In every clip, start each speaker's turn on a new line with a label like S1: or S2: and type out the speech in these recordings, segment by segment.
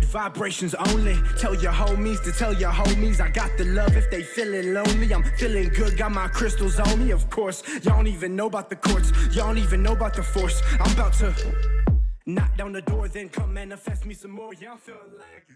S1: vibrations only. Tell your homies to tell your homies I got the love if they feeling lonely. I'm feeling good, got my crystals on me. Of course, y'all don't even know about the courts. Y'all don't even know about the force. I'm about to knock down the door, then come manifest me some more. Y'all feel like it.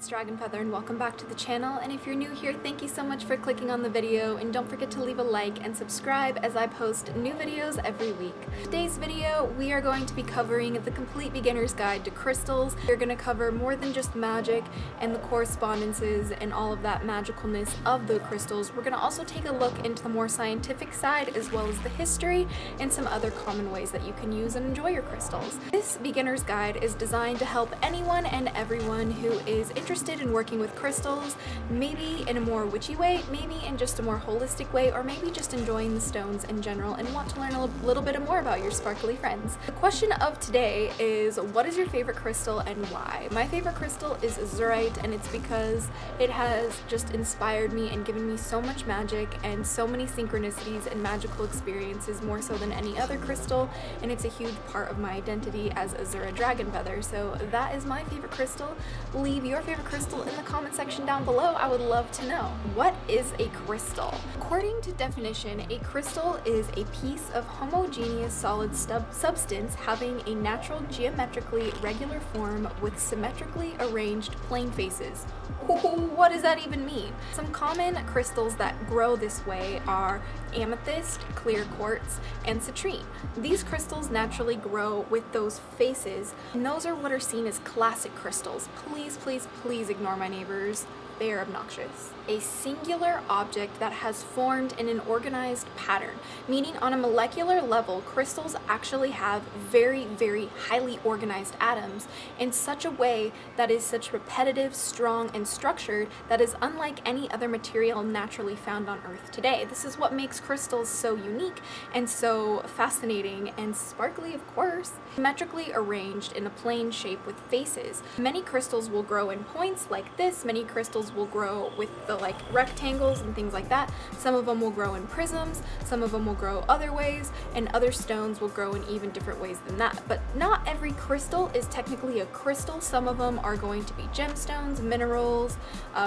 S2: It's Dragonfeather and welcome back to the channel, and if you're new here, thank you so much for clicking on the video, and don't forget to leave a like and subscribe as I post new videos every week. Today's video, we are going to be covering the complete beginner's guide to crystals. We're going to cover more than just magic and the correspondences and all of that magicalness of the crystals. We're going to also take a look into the more scientific side as well as the history and some other common ways that you can use and enjoy your crystals. This beginner's guide is designed to help anyone and everyone who is interested in working with crystals, maybe in a more witchy way, maybe in just a more holistic way, or maybe just enjoying the stones in general and want to learn a little bit more about your sparkly friends. The question of today is, what is your favorite crystal and why? My favorite crystal is azurite, and it's because it has just inspired me and given me so much magic and so many synchronicities and magical experiences, more so than any other crystal, and it's a huge part of my identity as Azura Dragonfeather. So that is my favorite crystal. Leave your favorite crystal in the comment section down below. I would love to know. What is a crystal? According to definition, a crystal is a piece of homogeneous solid substance having a natural geometrically regular form with symmetrically arranged plane faces. What does that even mean? Some common crystals that grow this way are amethyst, clear quartz, and citrine. These crystals naturally grow with those faces, and those are what are seen as classic crystals. Please, please, please ignore my neighbors. They are obnoxious. A singular object that has formed in an organized pattern, meaning on a molecular level, crystals actually have very, very highly organized atoms in such a way that is such repetitive, strong, and structured that is unlike any other material naturally found on Earth today. This is what makes crystals so unique and so fascinating and sparkly, of course. Symmetrically arranged in a plane shape with faces. Many crystals will grow in points like this. Many crystals will grow with the rectangles and things like that. Some of them will grow in prisms, some of them will grow other ways, and other stones will grow in even different ways than that. But not every crystal is technically a crystal. Some of them are going to be gemstones, minerals,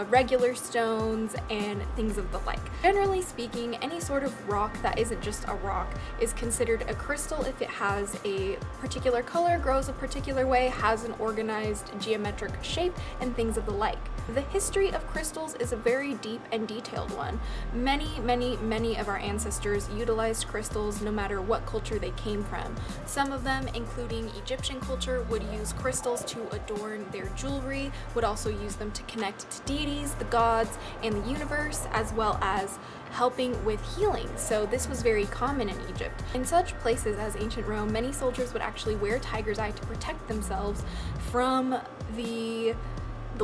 S2: regular stones, and things of the like. Generally speaking, any sort of rock that isn't just a rock is considered a crystal if it has a particular color, grows a particular way, has an organized geometric shape, and things of the like. The history of crystals is a very deep and detailed one. Many of our ancestors utilized crystals no matter what culture they came from. Some of them, including Egyptian culture, would use crystals to adorn their jewelry, would also use them to connect to deities, the gods, and the universe, as well as helping with healing. So this was very common in Egypt. In such places as ancient Rome, many soldiers would actually wear tiger's eye to protect themselves from the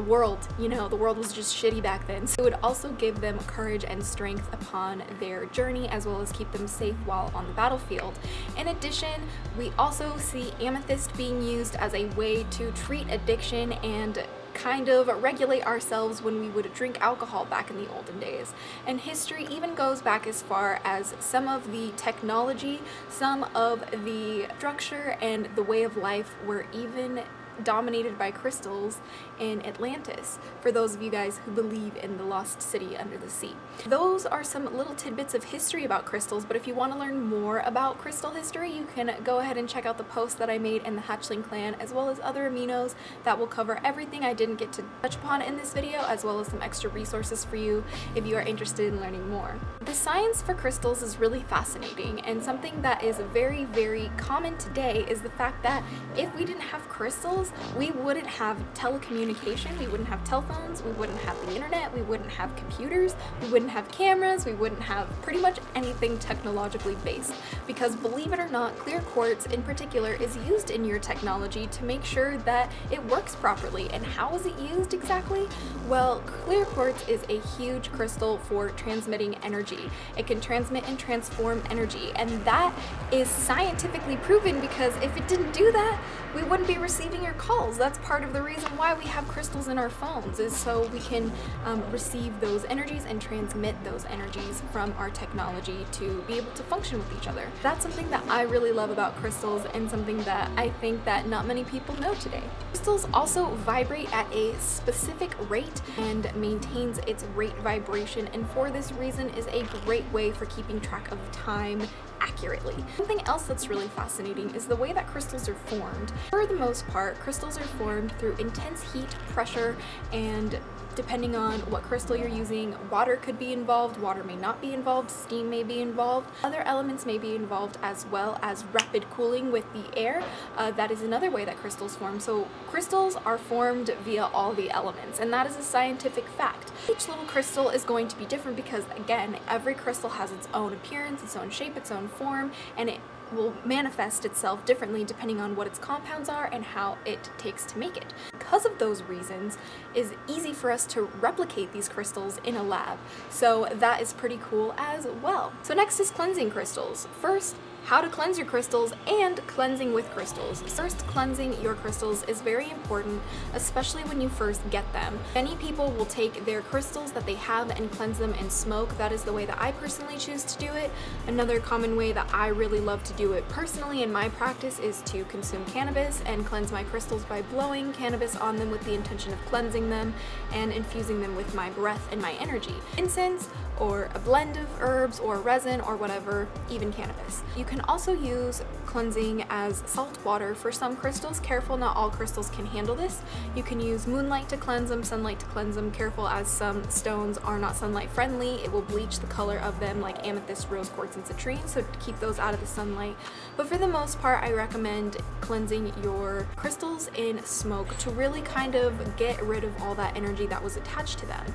S2: world. You know, the world was just shitty back then. So it would also give them courage and strength upon their journey, as well as keep them safe while on the battlefield. In addition, we also see amethyst being used as a way to treat addiction and kind of regulate ourselves when we would drink alcohol back in the olden days. And history even goes back as far as some of the technology, some of the structure, and the way of life were even dominated by crystals in Atlantis, for those of you guys who believe in the lost city under the sea. Those are some little tidbits of history about crystals, but if you want to learn more about crystal history, you can go ahead and check out the post that I made in the Hatchling clan, as well as other aminos that will cover everything I didn't get to touch upon in this video, as well as some extra resources for you if you are interested in learning more. The science for crystals is really fascinating, and something that is very, very common today is the fact that if we didn't have crystals, we wouldn't have telecommunication, we wouldn't have telephones, we wouldn't have the internet, we wouldn't have computers, we wouldn't have cameras, we wouldn't have pretty much anything technologically based. Because believe it or not, clear quartz in particular is used in your technology to make sure that it works properly. And how is it used exactly? Well, clear quartz is a huge crystal for transmitting energy. It can transmit and transform energy, and that is scientifically proven, because if it didn't do that, we wouldn't be receiving your calls. That's part of the reason why we have crystals in our phones, is so we can receive those energies and transmit those energies from our technology to be able to function with each other. That's something that I really love about crystals, and something that I think that not many people know today. Crystals also vibrate at a specific rate and maintains its rate vibration, and for this reason is a great way for keeping track of time accurately. Something else that's really fascinating is the way that crystals are formed. For the most part, crystals are formed through intense heat, pressure, and depending on what crystal you're using, water could be involved, water may not be involved, steam may be involved, other elements may be involved, as well as rapid cooling with the air. That is another way that crystals form. So crystals are formed via all the elements, and that is a scientific fact. Each little crystal is going to be different because, again, every crystal has its own appearance, its own shape, its own form, and it will manifest itself differently depending on what its compounds are and how it takes to make it. Because of those reasons, it's easy for us to replicate these crystals in a lab. So that is pretty cool as well. So next is cleansing crystals. First, how to cleanse your crystals and cleansing with crystals. First, cleansing your crystals is very important, especially when you first get them. Many people will take their crystals that they have and cleanse them in smoke. That is the way that I personally choose to do it. Another common way that I really love to do it personally in my practice is to consume cannabis and cleanse my crystals by blowing cannabis on them with the intention of cleansing them and infusing them with my breath and my energy. Incense, or a blend of herbs or resin or whatever, even cannabis. You can also use cleansing as salt water for some crystals. Careful, not all crystals can handle this. You can use moonlight to cleanse them, sunlight to cleanse them. Careful, as some stones are not sunlight friendly. It will bleach the color of them, like amethyst, rose quartz, and citrine, so keep those out of the sunlight. But for the most part, I recommend cleansing your crystals in smoke to really kind of get rid of all that energy that was attached to them.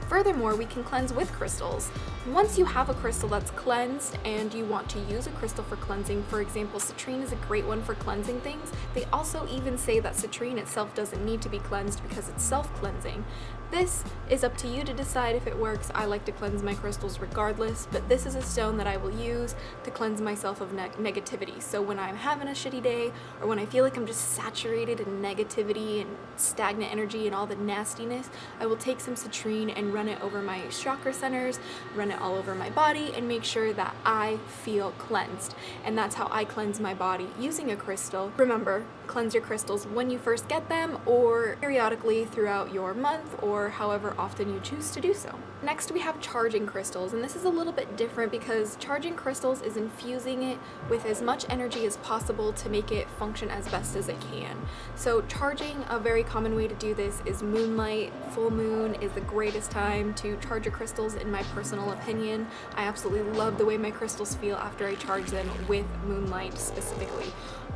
S2: Furthermore, we can cleanse with crystals. Once you have a crystal that's cleansed and you want to use a crystal for cleansing, for example, citrine is a great one for cleansing things. They also even say that citrine itself doesn't need to be cleansed because it's self-cleansing. This is up to you to decide if it works. I like to cleanse my crystals regardless, but this is a stone that I will use to cleanse myself of negativity. So when I'm having a shitty day, or when I feel like I'm just saturated in negativity and stagnant energy and all the nastiness, I will take some citrine and run it over my chakra centers, run it all over my body, and make sure that I feel cleansed. And that's how I cleanse my body using a crystal. Remember, cleanse your crystals when you first get them, or periodically throughout your month, or however often you choose to do so. Next, we have charging crystals, and this is a little bit different because charging crystals is infusing it with as much energy as possible to make it function as best as it can. So charging, a very common way to do this is moonlight. Full moon is the greatest time to charge your crystals, in my personal opinion. I absolutely love the way my crystals feel after I charge them with moonlight specifically.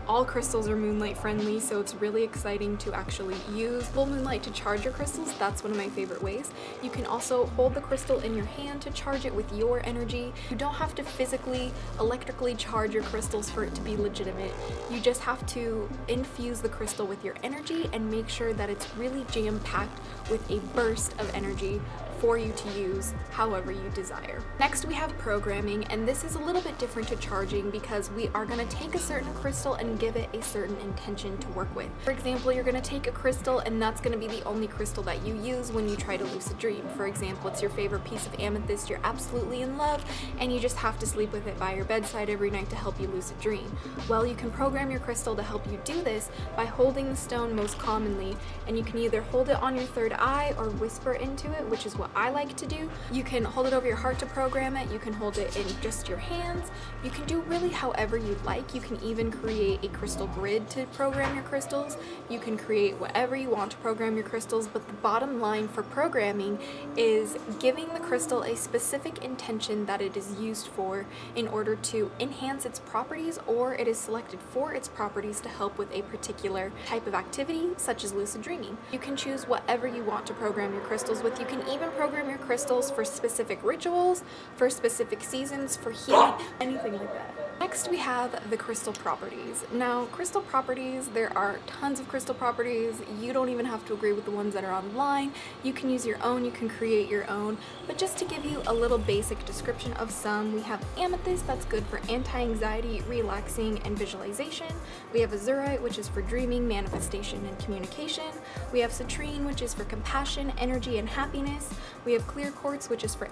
S2: All crystals are moonlight friendly, so it's really exciting to actually use full moonlight to charge your crystals. That's one of my favorite ways. You can also hold the crystal in your hand to charge it with your energy. You don't have to physically, electrically charge your crystals for it to be legitimate. You just have to infuse the crystal with your energy and make sure that it's really jam-packed with a burst of energy for you to use however you desire. Next, we have programming, and this is a little bit different to charging because we are going to take a certain crystal and give it a certain intention to work with. For example, you're going to take a crystal and that's going to be the only crystal that you use when you try to lucid dream. For example, it's your favorite piece of amethyst, you're absolutely in love, and you just have to sleep with it by your bedside every night to help you lucid dream. Well, you can program your crystal to help you do this by holding the stone most commonly, and you can either hold it on your third eye or whisper into it, which is what I like to do. You can hold it over your heart to program it. You can hold it in just your hands. You can do really however you like. You can even create a crystal grid to program your crystals. You can create whatever you want to program your crystals, but the bottom line for programming is giving the crystal a specific intention that it is used for in order to enhance its properties, or it is selected for its properties to help with a particular type of activity, such as lucid dreaming. You can choose whatever you want to program your crystals with. You can even program your crystals for specific rituals, for specific seasons, for healing, anything like that. Next we have the crystal properties. Now, crystal properties, there are tons of crystal properties. You don't even have to agree with the ones that are online. You can use your own, you can create your own. But just to give you a little basic description of some, we have amethyst, that's good for anti-anxiety, relaxing, and visualization. We have azurite, which is for dreaming, manifestation, and communication. We have citrine, which is for compassion, energy, and happiness. We have clear quartz, which is for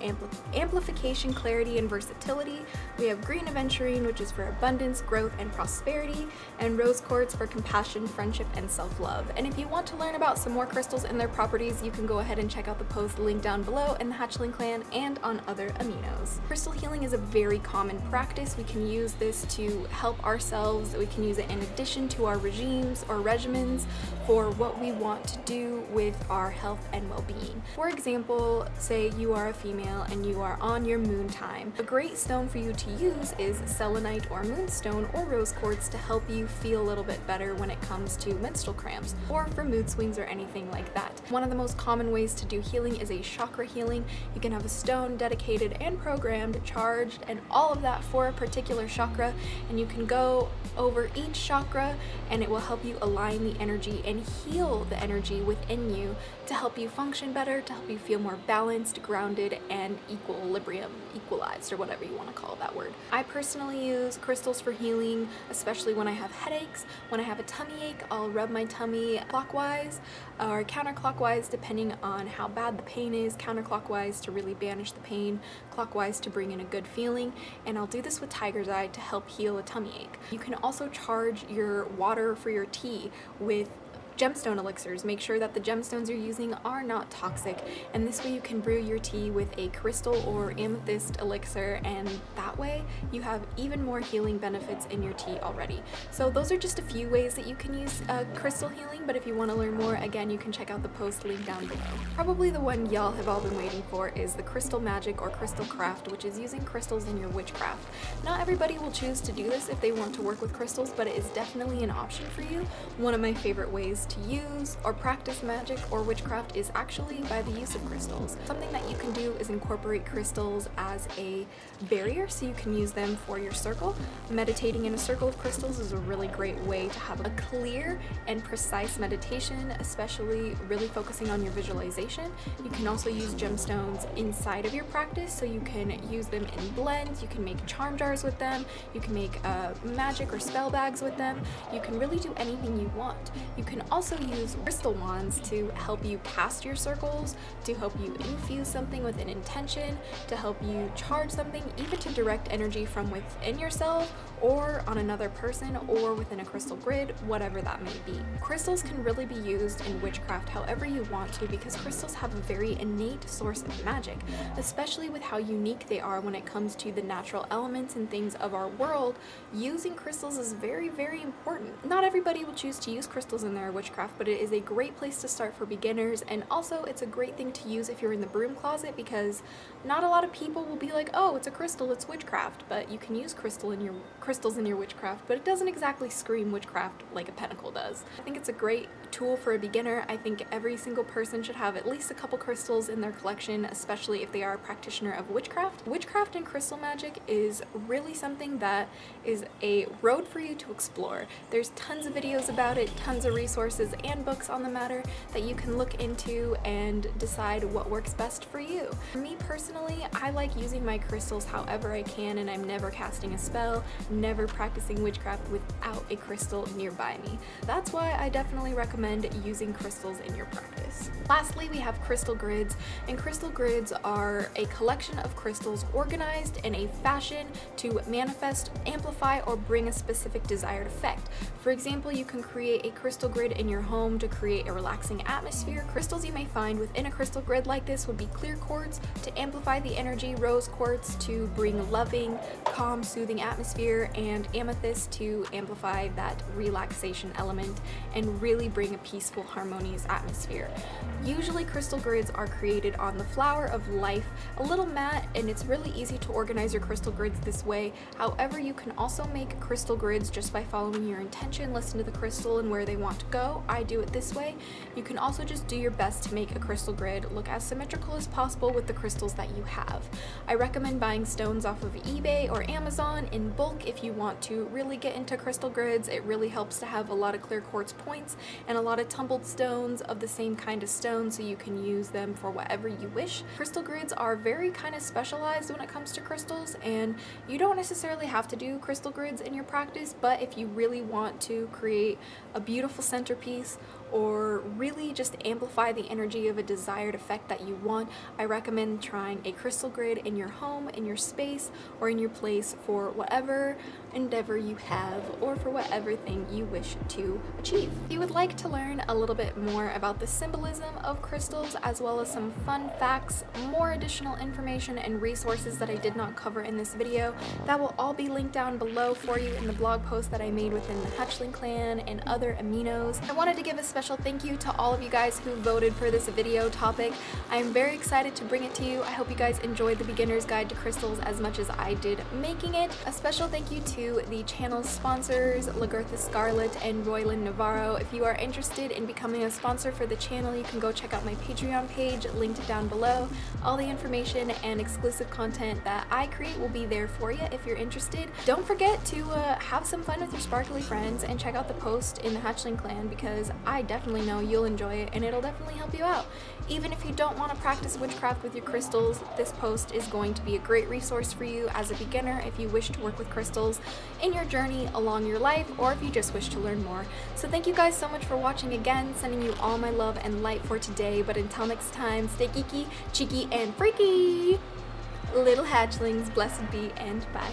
S2: amplification, clarity, and versatility. We have green aventurine, which is for abundance, growth, and prosperity, and rose quartz for compassion, friendship, and self-love. And if you want to learn about some more crystals and their properties, you can go ahead and check out the post linked down below in the Hatchling clan and on other aminos. Crystal healing is a very common practice. We can use this to help ourselves. We can use it in addition to our regimes or regimens for what we want to do with our health and well-being. For example, say you are a female and you are on your moon time. A great stone for you to use is selenite or moonstone or rose quartz to help you feel a little bit better when it comes to menstrual cramps or for mood swings or anything like that. One of the most common ways to do healing is a chakra healing. You can have a stone dedicated and programmed, charged, and all of that for a particular chakra, and you can go over each chakra and it will help you align the energy and heal the energy within you to help you function better, to help you feel more balanced, grounded, and equalized, or whatever you want to call that word. I personally use crystals for healing, especially when I have headaches. When I have a tummy ache, I'll rub my tummy clockwise or counterclockwise depending on how bad the pain is. Counterclockwise to really banish the pain, clockwise to bring in a good feeling, and I'll do this with tiger's eye to help heal a tummy ache. You can also charge your water for your tea with gemstone elixirs. Make sure that the gemstones you're using are not toxic, and this way you can brew your tea with a crystal or amethyst elixir, and that way you have even more healing benefits in your tea already. So those are just a few ways that you can use crystal healing, but if you want to learn more, again, you can check out the post link down below. Probably the one y'all have all been waiting for is the crystal magic or crystal craft, which is using crystals in your witchcraft. Not everybody will choose to do this if they want to work with crystals, but it is definitely an option for you. One of my favorite ways to use or practice magic or witchcraft is actually by the use of crystals. Something that you can do is incorporate crystals as a barrier, so you can use them for your circle. Meditating in a circle of crystals is a really great way to have a clear and precise meditation, especially really focusing on your visualization. You can also use gemstones inside of your practice, so you can use them in blends, you can make charm jars with them, you can make magic or spell bags with them. You can really do anything you want. You can also use crystal wands to help you cast your circles, to help you infuse something with an intention, to help you charge something, even to direct energy from within yourself or on another person or within a crystal grid, whatever that may be. Crystals can really be used in witchcraft however you want to, because crystals have a very innate source of magic, especially with how unique they are when it comes to the natural elements and things of our world. Using crystals is very, very important. Not everybody will choose to use crystals in their witchcraft, but it is a great place to start for beginners, and also it's a great thing to use if you're in the broom closet, because not a lot of people will be like, oh, it's a crystal, it's witchcraft. But you can use crystals in your witchcraft, but it doesn't exactly scream witchcraft like a pentacle does. I think it's a great tool for a beginner. I think every single person should have at least a couple crystals in their collection, especially if they are a practitioner of witchcraft. Witchcraft and crystal magic is really something that is a road for you to explore. There's tons of videos about it, tons of resources and books on the matter that you can look into and decide what works best for you. For me personally, I like using my crystals however I can, and I'm never casting a spell, never practicing witchcraft without a crystal nearby me. That's why I definitely recommend using crystals in your practice. Lastly, we have crystal grids, and crystal grids are a collection of crystals organized in a fashion to manifest, amplify, or bring a specific desired effect. For example, you can create a crystal grid in your home to create a relaxing atmosphere. Crystals you may find within a crystal grid like this would be clear quartz to amplify the energy, rose quartz to bring loving, calm, soothing atmosphere, and amethyst to amplify that relaxation element and really bring a peaceful, harmonious atmosphere. Usually crystal grids are created on the flower of life, a little matte, and it's really easy to organize your crystal grids this way. However, you can also make crystal grids just by following your intention, listen to the crystal and where they want to go, info. I do it this way. You can also just do your best to make a crystal grid look as symmetrical as possible with the crystals that you have. I recommend buying stones off of eBay or Amazon in bulk if you want to really get into crystal grids. It really helps to have a lot of clear quartz points and a lot of tumbled stones of the same kind of stone, so you can use them for whatever you wish. Crystal grids are very kind of specialized when it comes to crystals, and you don't necessarily have to do crystal grids in your practice, but if you really want to create a beautiful centerpiece or really just amplify the energy of a desired effect that you want, I recommend trying a crystal grid in your home, in your space, or in your place for whatever endeavor you have or for whatever thing you wish to achieve. If you would like to learn a little bit more about the symbolism of crystals, as well as some fun facts, more additional information and resources that I did not cover in this video, that will all be linked down below for you in the blog post that I made within the Hatchling clan and other aminos. I wanted to give a special thank you to all of you guys who voted for this video topic. I am very excited to bring it to you. I hope you guys enjoyed the beginner's guide to crystals as much as I did making it. A special thank you to the channel's sponsors, Lagertha Scarlet and Royland Navarro. If you are interested in becoming a sponsor for the channel, you can go check out my Patreon page, linked down below. All the information and exclusive content that I create will be there for you if you're interested. Don't forget to have some fun with your sparkly friends and check out the post in the Hatchling clan, because I definitely know you'll enjoy it and it'll definitely help you out. Even if you don't want to practice witchcraft with your crystals, this post is going to be a great resource for you as a beginner if you wish to work with crystals in your journey along your life, or if you just wish to learn more. So thank you guys so much for watching again, sending you all my love and light for today, but until next time, stay geeky, cheeky, and freaky! Little hatchlings, blessed be, and bye.